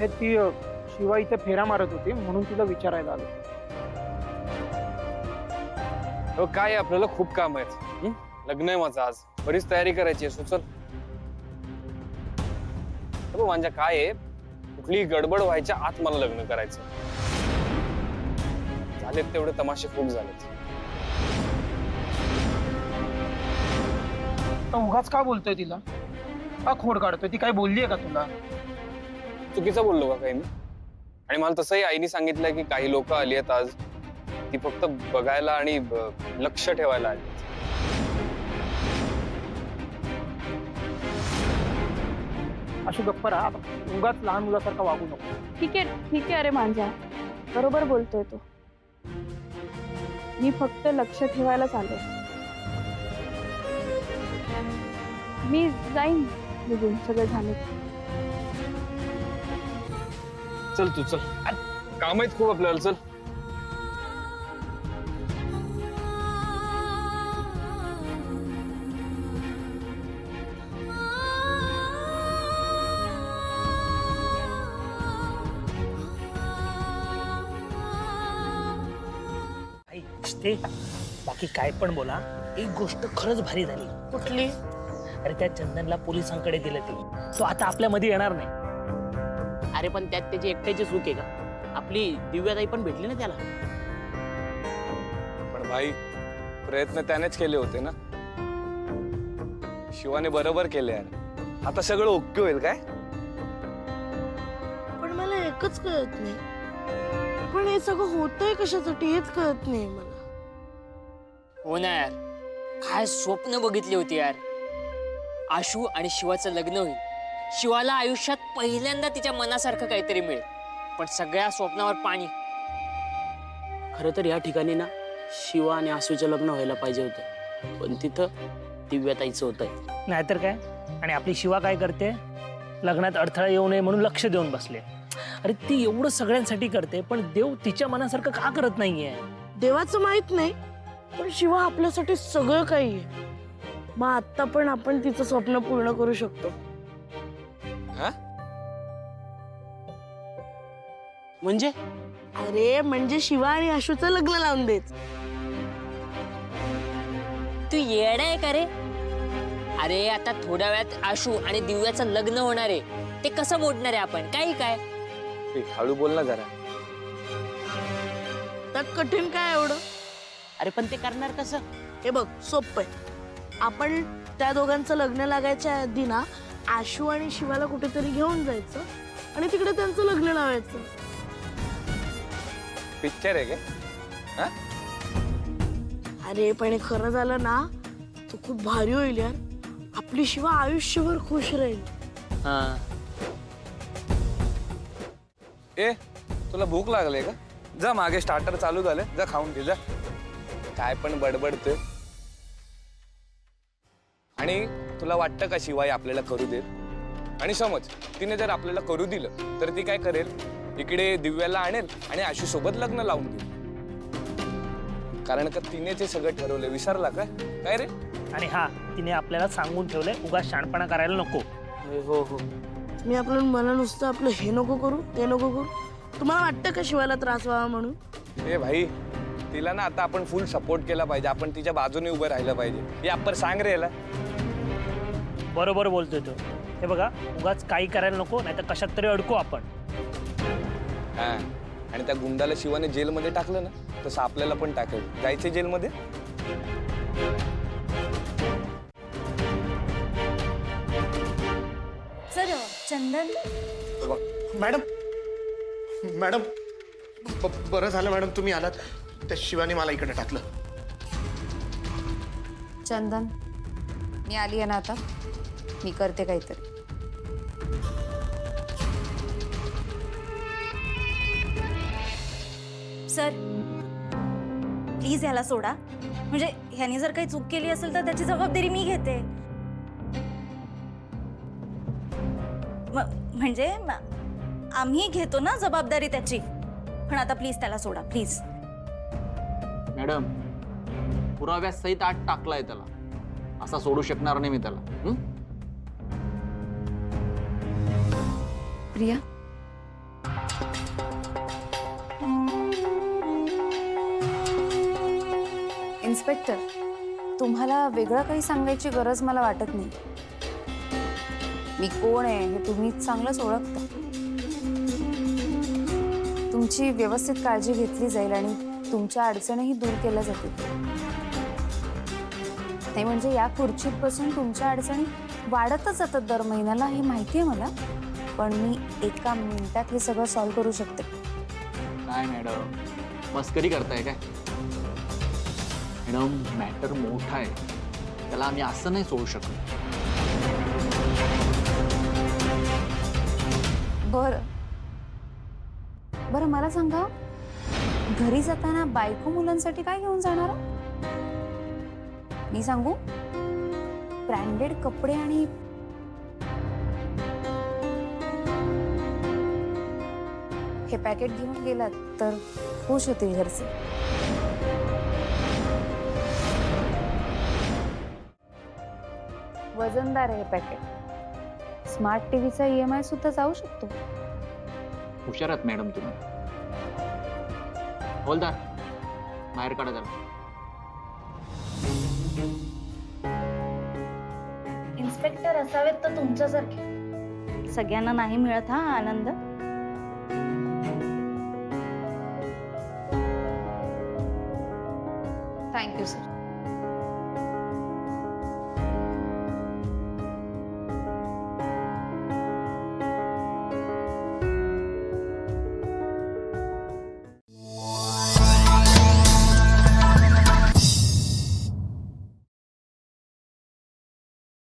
आहे ती शिवा इथे फेरा मारत होती म्हणून तिला विचारायला आलो. हो काय आपल्याला खूप काम आहेत. लग्न आहे माझं आज, बरीच तयारी करायची आहे. सुचल म्हणजे काय आहे, कुठली गडबड व्हायच्या आत मला लग्न करायचं. झालेत तेवढे तमाशे खूप झालेत. उगाच का बोलतोय तिला, का खोड काढतोय? ती काय बोलली आहे का तुला? चुकीचं बोललो का काही मी? आणि मला तसंही आईने सांगितलंय की काही लोक आली आहेत आज, ती फक्त बघायला आणि लक्ष ठेवायला आली. अशी गप्प राहा, उगाच लहान मुलासारखा वागू नको. ठीक आहे. अरे मांजा, बरोबर बोलतोय तो. मी फक्त लक्ष ठेवायलाच आलोय. मी जाईन निघून, सगळं झालं. चल तू चल, काम आहेत खूप आपल्याला. चल ते बाकी काय पण बोला, एक गोष्ट खरंच भारी झाली. कुठली? अरे त्या चंदनला पोलिसांकडे दिलं ते, तो आता आपल्या मध्ये येणार नाही. अरे पण त्यात त्याची एकट्याची चूक आहे का? आपली दिव्याताई पण भेटली ना त्याला. पण भाई, प्रयत्न त्यानेच केले होते ना. शिवाने बरोबर केले यार. आता सगळं ओके होईल काय? पण मला एकच कळत नाही, पण हे सगळं होतंय कशासाठी हेच कळत नाही मला. हो ना यार, काय स्वप्न बघितली होती यार. आशू आणि शिवाचं लग्न होईल, शिवाला आयुष्यात पहिल्यांदा तिच्या मनासारखं काहीतरी मिळेल. पण सगळ्या स्वप्नावर पाणी. खरं तर या ठिकाणी ना शिवा आणि आसूचं लग्न व्हायला पाहिजे होतं, पण तिथं दिव्याताईचं होतंय. नाहीतर काय. आणि आपली शिवा काय करते, लग्नात अडथळा येऊ नये म्हणून लक्ष देऊन बसले. अरे ती एवढं सगळ्यांसाठी करते, पण देव तिच्या मनासारखं का करत नाहीये? देवाचं माहित नाही, पण शिवा आपल्यासाठी सगळं काही आहे. मग आता पण आपण तिचं स्वप्न पूर्ण करू शकतो. म्हणजे अरे म्हणजे शिवा आणि आशूचं लग्न लावून देत. तू येडा आहे का रे? अरे आता थोड्या वेळात आशू आणि दिव्याचं लग्न होणार आहे, ते कसं मोडणार आहे आपण? काही काय हळू बोल ना जरा. त्यात कठीण काय एवढं? अरे पण ते करणार कसं? हे बघ, सोपं आहे. आपण त्या दोघांचं लग्न लागायच्या आधी ना आशू आणि शिवाला कुठेतरी घेऊन जायचं आणि तिकडे त्यांचं लग्न लावायचं. पिक्चर आहे काय? अरे पण हे खरं झालं ना तो खूप भारी होईल यार. आपली शिवा आयुष्यभर खुश राहील. हा, ए तुला भूक लागले का? जा मागे स्टार्टर चालू झाले, जा खाऊन घे जा. काय पण बडबडतोय. आणि तुला वाटतं का शिवाय आपल्याला करू देत? आणि समज तिने जर आपल्याला करू दिलं तर ती काय करेल, इकडे दिव्याला आणेल आणि आशू सोबत लग्न लावून देईल. कारण का तिने ते सगळं ठरवलं. विसरला काय? काय रे? आणि हा, तिने आपल्याला सांगून ठेवलंय उगाच शहाणपणा करायला नको. हो हो. मी आपलं मला नुसतं आपलं हे नको करू ते नको करू. तुम्हाला वाटतं का शिवाला त्रास व्हावा म्हणून? ए भाई, तिला ना आता आपण फुल सपोर्ट केला पाहिजे. आपण तिच्या बाजूने उभं राहिलं पाहिजे. हे आपण सांग रे याला. बरोबर बोलतोय तो. हे बघा, उगाच काही करायला नको, नाही तर कशात तरी अडकू आपण. हा, आणि त्या गुंडाला शिवाने जेलमध्ये टाकलं ना, तसं आपल्याला पण टाकेल. जायचं जेलमध्ये? सर चंदन. मॅडम मॅडम बरं झालं मॅडम तुम्ही आलात. त्या शिवाने मला इकडे टाकलं. चंदन, मी आली आहे ना आता, मी करते काहीतरी. सर प्लीज याला सोडा. म्हणजे ह्याने जर काही चूक केली असेल तर त्याची जबाबदारी मी घेते. म्हणजे आम्ही घेतो ना जबाबदारी त्याची. पण आता प्लीज त्याला सोडा, प्लीज. मॅडम, पुराव्यासहित आत टाकलाय त्याला. असा सोडू शकणार नाही मी त्याला. प्रिया, इन्स्पेक्टर, तुम्हाला वेगळं काही सांगायची गरज मला वाटत नाही. मी कोण आहे हे तुम्ही चांगलंच ओळखता. तुमची व्यवस्थित काळजी घेतली जाईल आणि तुमच्या अडचणीही दूर केल्या जातील. नाही म्हणजे या खुर्चीत बसून तुमच्या अडचणी वाढतच जातात दर महिन्याला, हे माहिती आहे मला. पण मी एका मिनिटात हे सगळं सॉल्व्ह करू शकते. काय मॅडम, मस्करी करताय काय? मॅडम, मॅटर मोठा आहे, त्याला आम्ही असं नाही सोडू शकत. बरं मला सांगा, घरी जाताना बायको मुलांसाठी काय घेऊन जाणार? मी सांगू, ब्रँडेड कपडे आणि हे पॅकेट घेऊन गेलात तर खुश होतील घरचे. वजनदार आहे हे पॅकेट. स्मार्ट टीव्हीचा EMI सुद्धा जाऊ शकतो. हुशार आहात मॅडम तुम्ही. हवलदार, बाहेर काढा त्याला. इन्स्पेक्टर असावेत तर तुमच्यासारखे. सगळ्यांना नाही मिळत हा आनंद.